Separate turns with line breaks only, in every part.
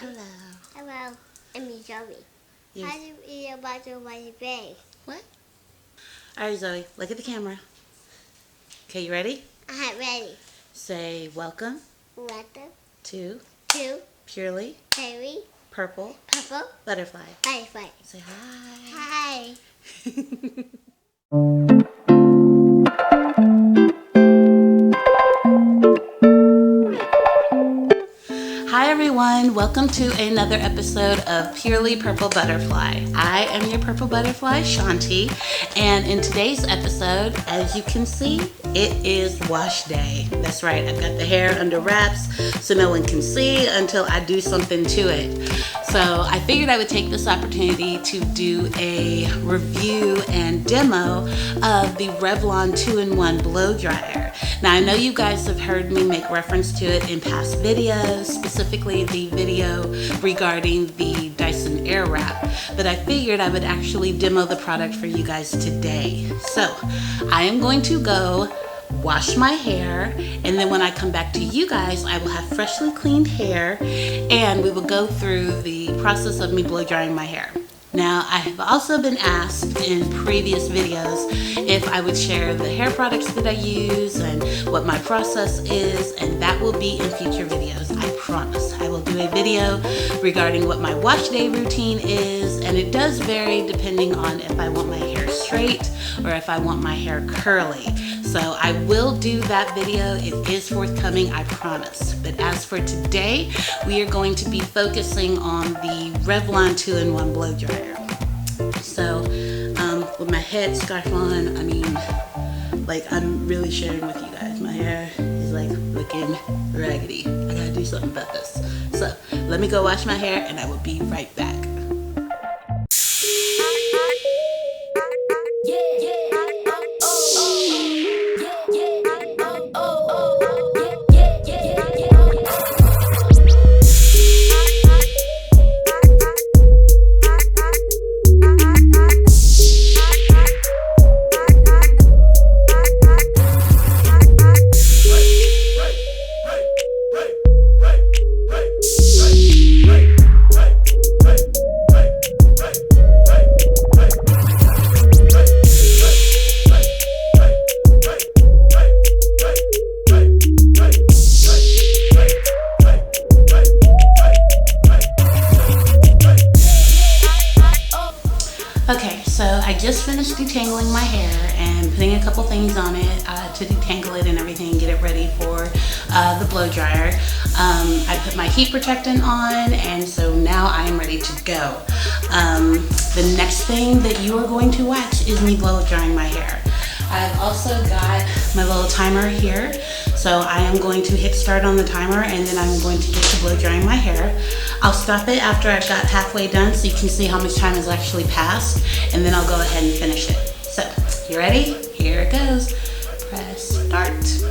Hello.
Hello, I'm Zoe.
Yes.
How do you eat a bottle of my bag?
What? All right, Zoe, look at the camera. Okay, you ready?
I'm ready.
Say welcome
Welcome
to
to
Purely
Harry
Purple
Purple
Butterfly.
Butterfly.
Say hi.
Hi.
Hi everyone, welcome to another episode of Purely Purple Butterfly. I am your purple butterfly, Shanti, and in today's episode, as you can see, it is wash day. That's right, I've got the hair under wraps so no one can see until I do something to it. So I figured I would take this opportunity to do a review and demo of the Revlon 2-in-1 blow dryer. Now I know you guys have heard me make reference to it in past videos, specifically the video regarding the Dyson Airwrap, but I figured I would actually demo the product for you guys today. So I am going to go wash my hair, and then when I come back to you guys, I will have freshly cleaned hair, and we will go through the process of me blow drying my hair. Now, I have also been asked in previous videos if I would share the hair products that I use and what my process is, and that will be in future videos, I promise. I will do a video regarding what my wash day routine is, and it does vary depending on if I want my hair straight or if I want my hair curly. So I will do that video. It is forthcoming, I promise. But as for today, we are going to be focusing on the Revlon 2-in-1 blow dryer. So with my head scarf on, I mean, like, I'm really sharing with you guys. My hair is like looking raggedy. I gotta do something about this. So let me go wash my hair and I will be right back. Okay, so I just finished detangling my hair and putting a couple things on it to detangle it and everything, get it ready for the blow dryer. I put my heat protectant on, and so now I am ready to go. The next thing that you are going to watch is me blow drying my hair. I've also got my little timer here, so I am going to hit start on the timer, and then I'm going to get to blow drying my hair. I'll stop it after I've got halfway done so you can see how much time has actually passed, and then I'll go ahead and finish it. So, you ready? Here it goes. Press start.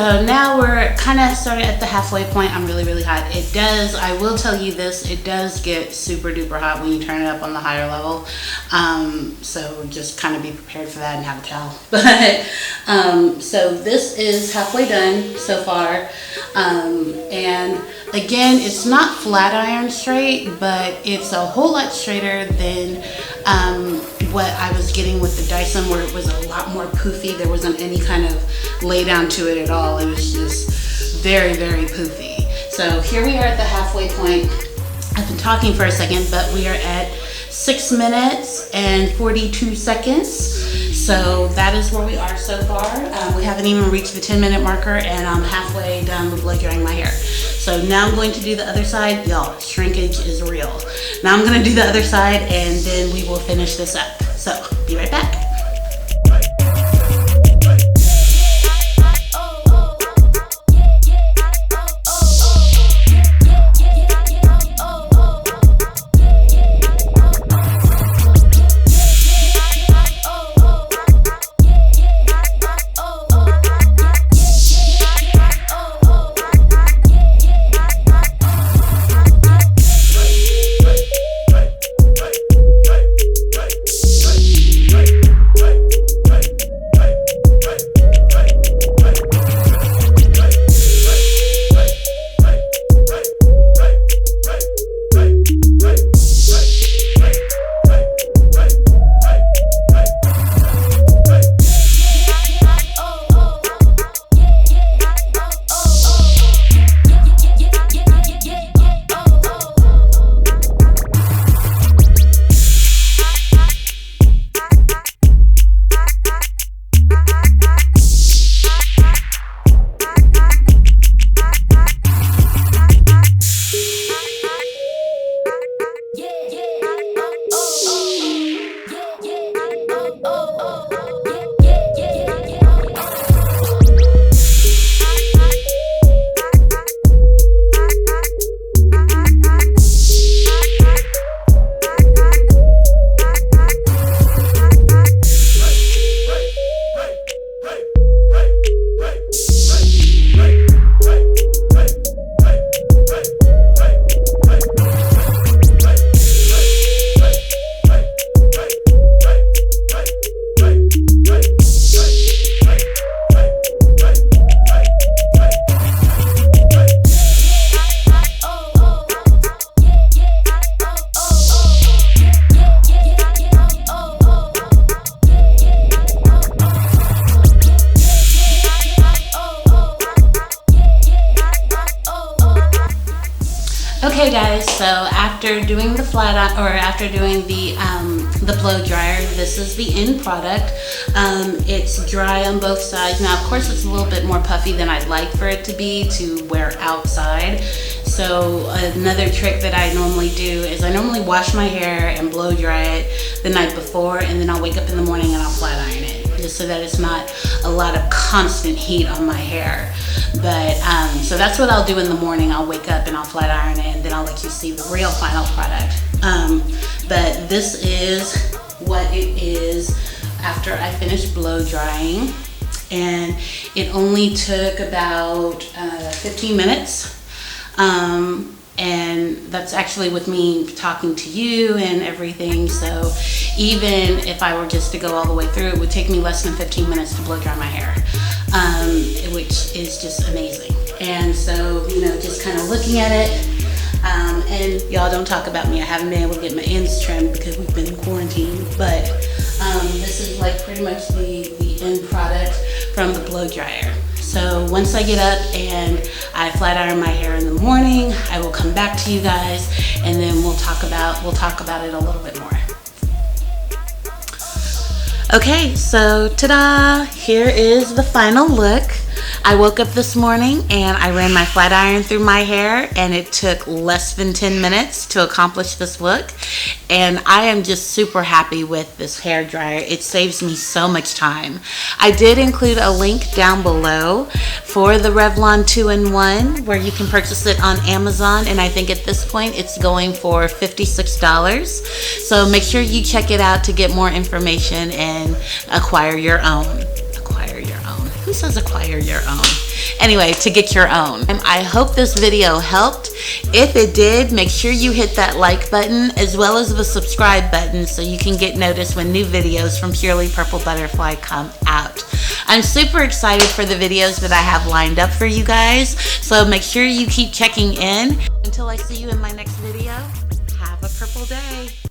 So now we're kind of started at the halfway point. I'm really hot. It does, I will tell you this, it does get super duper hot when you turn it up on the higher level. So just kind of be prepared for that and have a towel. But so this is halfway done so far. And again, it's not flat iron straight, but it's a whole lot straighter than what I was getting with the Dyson, where it was a lot more poofy. There wasn't any kind of lay down to it at all. It was just very poofy. So here we are at the halfway point. I've been talking for a second, but we are at 6 minutes and 42 seconds. So that is where we are so far. We haven't even reached the 10-minute marker, and I'm halfway done with blow drying my hair. So now I'm going to do the other side. Y'all, shrinkage is real. Now I'm going to do the other side, and then we will finish this up. So be right back. Okay guys, so after doing the after doing the blow dryer, this is the end product. It's dry on both sides. Now of course it's a little bit more puffy than I'd like for it to be to wear outside. So another trick that I normally do is I normally wash my hair and blow dry it the night before, and then I'll wake up in the morning and I'll flat iron it, just so that it's not a lot of constant heat on my hair. But so that's what I'll do in the morning. I'll wake up and I'll flat iron it, and then I'll let you see the real final product. But this is what it is after I finished blow drying, and it only took about 15 minutes. And that's actually with me talking to you and everything. So even if I were just to go all the way through, it would take me less than 15 minutes to blow dry my hair, which is just amazing. And so, you know, just kind of looking at it, and y'all don't talk about me. I haven't been able to get my ends trimmed because we've been in quarantine, but this is like pretty much the end product from the blow dryer. So once I get up and I flat iron my hair in the morning, I will come back to you guys, and then we'll talk about it a little bit more. Okay, so ta-da! Here is the final look. I woke up this morning and I ran my flat iron through my hair, and it took less than 10 minutes to accomplish this look. And I am just super happy with this hair dryer. It saves me so much time. I did include a link down below for the Revlon 2-in-1 where you can purchase it on Amazon, and I think at this point it's going for $56. So make sure you check it out to get more information and acquire your own. Who says acquire your own? Anyway, to get your own. I hope this video helped. If it did, make sure you hit that like button as well as the subscribe button so you can get noticed when new videos from Purely Purple Butterfly come out. I'm super excited for the videos that I have lined up for you guys, so make sure you keep checking in. Until I see you in my next video, have a purple day.